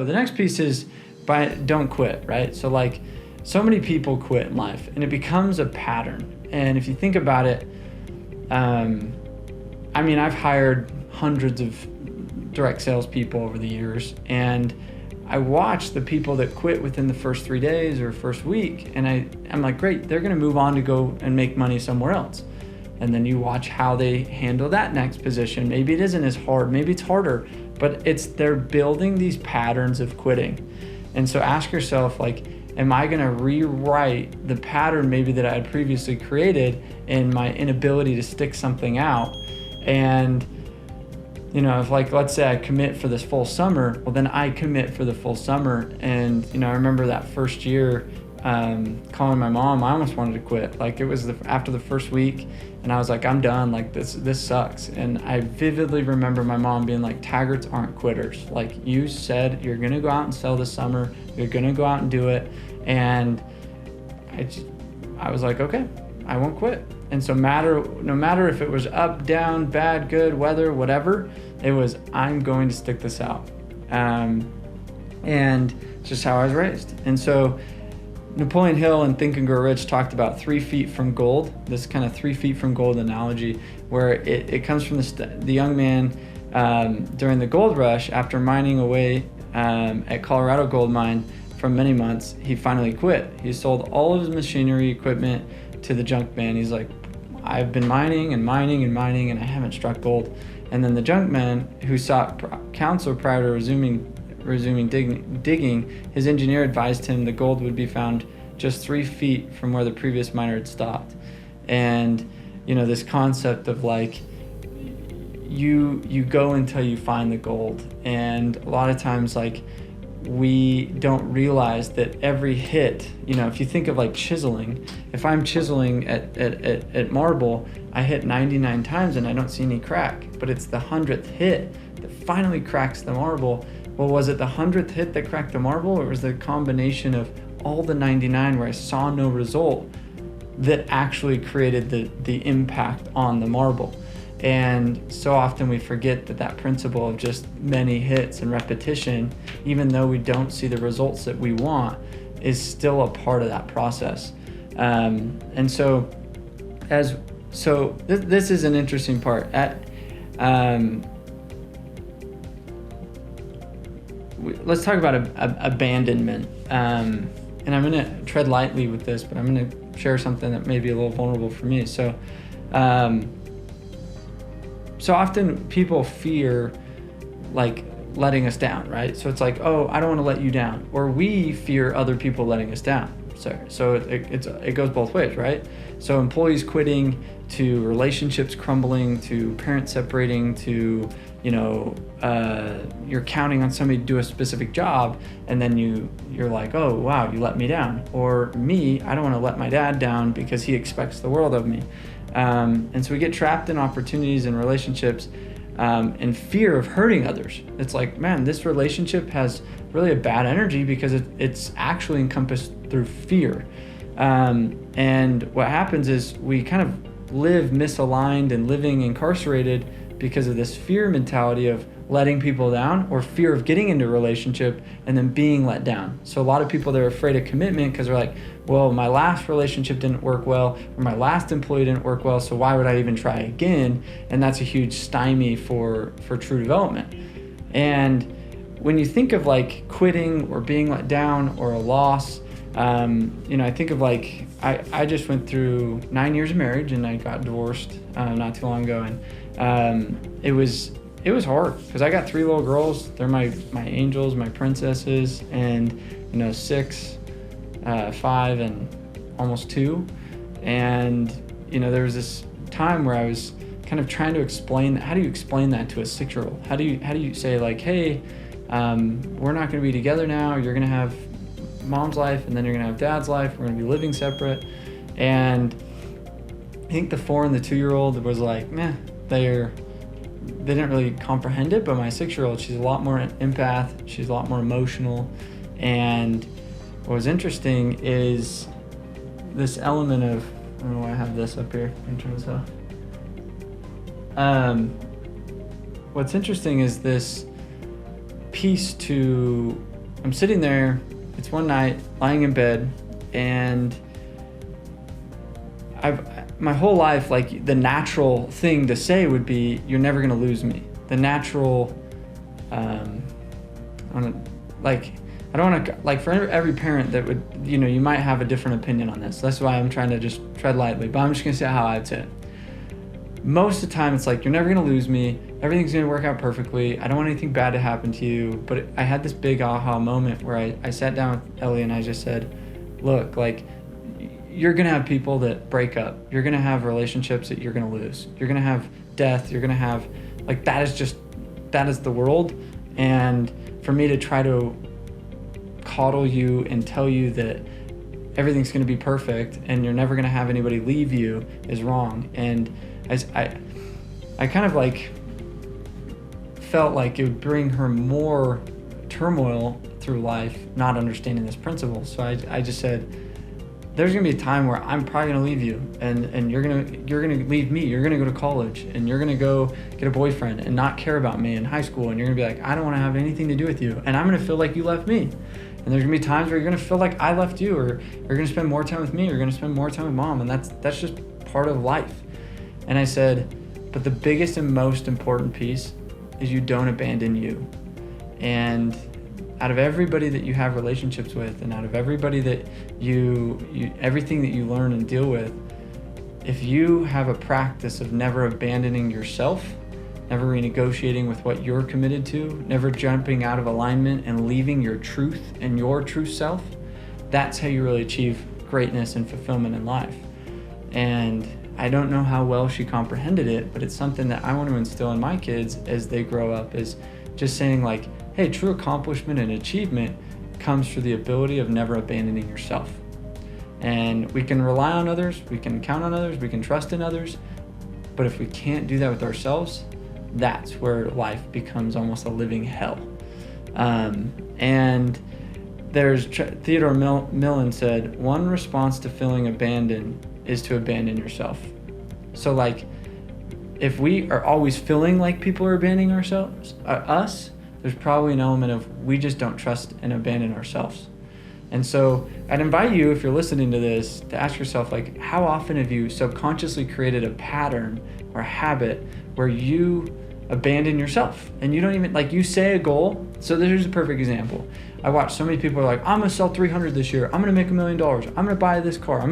the next piece is don't quit, right? So like so many people quit in life and it becomes a pattern. And if you think about it, I mean, I've hired hundreds of direct sales people over the years, and I watch the people that quit within the first 3 days or first week, and I'm like, great, they're gonna move on to go and make money somewhere else. And then you watch how they handle that next position. Maybe it isn't as hard, maybe it's harder, but they're building these patterns of quitting. And so ask yourself, like, am I gonna rewrite the pattern maybe that I had previously created in my inability to stick something out? And you know, if like, let's say I commit for this full summer, well then I commit for the full summer. And you know, I remember that first year calling my mom, I almost wanted to quit. Like it was after the first week, and I was like, I'm done, like this sucks. And I vividly remember my mom being like, Taggarts aren't quitters. Like you said, you're gonna go out and sell this summer, you're gonna go out and do it. And I was like, okay, I won't quit. And so no matter if it was up, down, bad, good, weather, whatever, it was, I'm going to stick this out. And it's just how I was raised. And so Napoleon Hill in Think and Grow Rich talked about 3 feet from gold, this kind of 3 feet from gold analogy, where it comes from the young man during the gold rush. After mining away at Colorado gold mine for many months, he finally quit. He sold all of his machinery equipment to the junk man. He's like, I've been mining and mining and mining and I haven't struck gold. And then the junk man, who sought counsel prior to resuming digging, his engineer advised him the gold would be found just 3 feet from where the previous miner had stopped. And you know, this concept of like, you go until you find the gold. And a lot of times, like, we don't realize that every hit, you know, if you think of like chiseling, if I'm chiseling at marble, I hit 99 times and I don't see any crack, but it's the 100th hit that finally cracks the marble. Well, was it the 100th hit that cracked the marble, or was the combination of all the 99 where I saw no result that actually created the impact on the marble? And so often we forget that principle of just many hits and repetition, even though we don't see the results that we want, is still a part of that process. And so this is an interesting part. Let's talk about abandonment. And I'm going to tread lightly with this, but I'm going to share something that may be a little vulnerable for me. So often people fear like letting us down, right? So it's like, oh, I don't want to let you down, or we fear other people letting us down. So it goes both ways, right? So employees quitting, to relationships crumbling, to parents separating, to, you know, you're counting on somebody to do a specific job, and then you're like, oh wow, you let me down. Or me, I don't want to let my dad down because he expects the world of me. And so we get trapped in opportunities and relationships and fear of hurting others. It's like, man, this relationship has really a bad energy because it's actually encompassed through fear. And what happens is we kind of live misaligned and living incarcerated because of this fear mentality of letting people down, or fear of getting into a relationship and then being let down. So a lot of people, they're afraid of commitment because they're like, well, my last relationship didn't work well, or my last employee didn't work well, so why would I even try again? And that's a huge stymie for true development. And when you think of like quitting or being let down or a loss, you know, I think of like, I just went through 9 years of marriage and I got divorced not too long ago. And it was hard because I got 3 little girls. They're my angels, my princesses, and, you know, 6, 5, and almost 2. And, you know, there was this time where I was kind of trying to explain, how do you explain that to a 6-year-old? How do you say like, hey, we're not going to be together now. You're going to have mom's life and then you're going to have dad's life. We're going to be living separate. And I think the 4 and the 2-year-old was like, meh, they didn't really comprehend it. But my 6-year-old, she's a lot more empath. She's a lot more emotional. And what was interesting is this element of, I don't know why I have this up here. Let me turn this off. What's interesting is this piece to I'm sitting there, it's one night, lying in bed, and my whole life, like, the natural thing to say would be, you're never gonna lose me. The natural, I don't want to, like, for every parent that would, you might have a different opinion on this. That's why I'm trying to just tread lightly, but I'm just gonna say how I'd say it. Most of the time, it's like, you're never gonna lose me. Everything's gonna work out perfectly. I don't want anything bad to happen to you. But I had this big aha moment where I sat down with Ellie and I just said, look, like, you're gonna have people that break up. You're gonna have relationships that you're gonna lose. You're gonna have death. You're gonna have, like, that is the world. And for me to try to coddle you and tell you that everything's gonna be perfect and you're never gonna have anybody leave you is wrong. And I kind of, like, felt like it would bring her more turmoil through life, not understanding this principle. So I just said, there's gonna be a time where I'm probably gonna leave you, and you're gonna leave me. You're gonna go to college, and you're gonna go get a boyfriend and not care about me in high school, and you're gonna be like, I don't want to have anything to do with you, and I'm gonna feel like you left me. And there's gonna be times where you're gonna feel like I left you, or you're gonna spend more time with me, or you're gonna spend more time with mom, and that's just part of life. And I said, but the biggest and most important piece is you don't abandon you. And out of everybody that you have relationships with, and out of everybody that you everything that you learn and deal with, if you have a practice of never abandoning yourself, never renegotiating with what you're committed to, never jumping out of alignment and leaving your truth and your true self, that's how you really achieve greatness and fulfillment in life. And I don't know how well she comprehended it, but it's something that I want to instill in my kids as they grow up, is just saying, like, hey, true accomplishment and achievement comes through the ability of never abandoning yourself. And we can rely on others, we can count on others, we can trust in others, but if we can't do that with ourselves, that's where life becomes almost a living hell. And there's Theodore Millen said, one response to feeling abandoned is to abandon yourself. So, like, if we are always feeling like people are abandoning us, there's probably an element of we just don't trust and abandon ourselves. And so I'd invite you, if you're listening to this, to ask yourself, like, how often have you subconsciously created a pattern or a habit where you abandon yourself and you don't even, like, you say a goal. So here's a perfect example. I watch so many people are like, I'm gonna sell 300 this year. I'm gonna make $1 million. I'm gonna buy this car.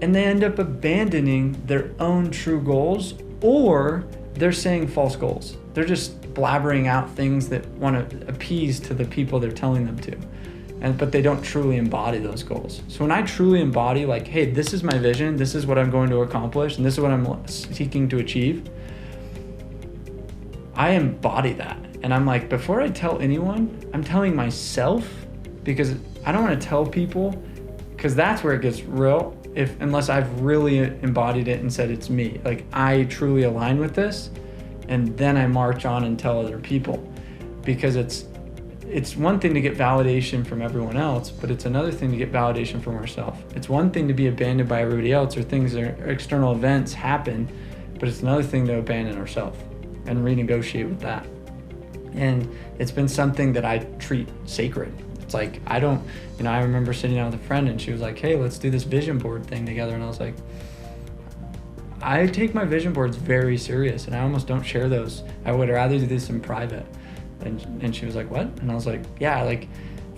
And they end up abandoning their own true goals, or they're saying false goals. They're just blabbering out things that want to appease to the people they're telling them to. But they don't truly embody those goals. So when I truly embody, like, hey, this is my vision, this is what I'm going to accomplish, and this is what I'm seeking to achieve, I embody that. And I'm like, before I tell anyone, I'm telling myself, because I don't want to tell people, because that's where it gets real, unless I've really embodied it and said it's me. Like, I truly align with this, and then I march on and tell other people. Because it's one thing to get validation from everyone else, but it's another thing to get validation from ourselves. It's one thing to be abandoned by everybody else, or things or external events happen, but it's another thing to abandon ourselves and renegotiate with that. And it's been something that I treat sacred. It's like, I remember sitting down with a friend and she was like, hey, let's do this vision board thing together. And I was like, I take my vision boards very serious and I almost don't share those. I would rather do this in private. And she was like, what? And I was like, yeah, like,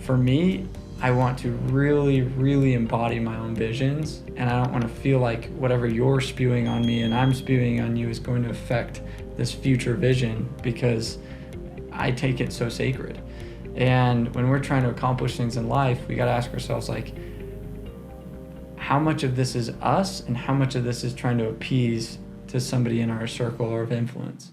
for me, I want to really, really embody my own visions, and I don't want to feel like whatever you're spewing on me and I'm spewing on you is going to affect this future vision, because I take it so sacred. And when we're trying to accomplish things in life, we got to ask ourselves, like, how much of this is us and how much of this is trying to appease to somebody in our circle or of influence?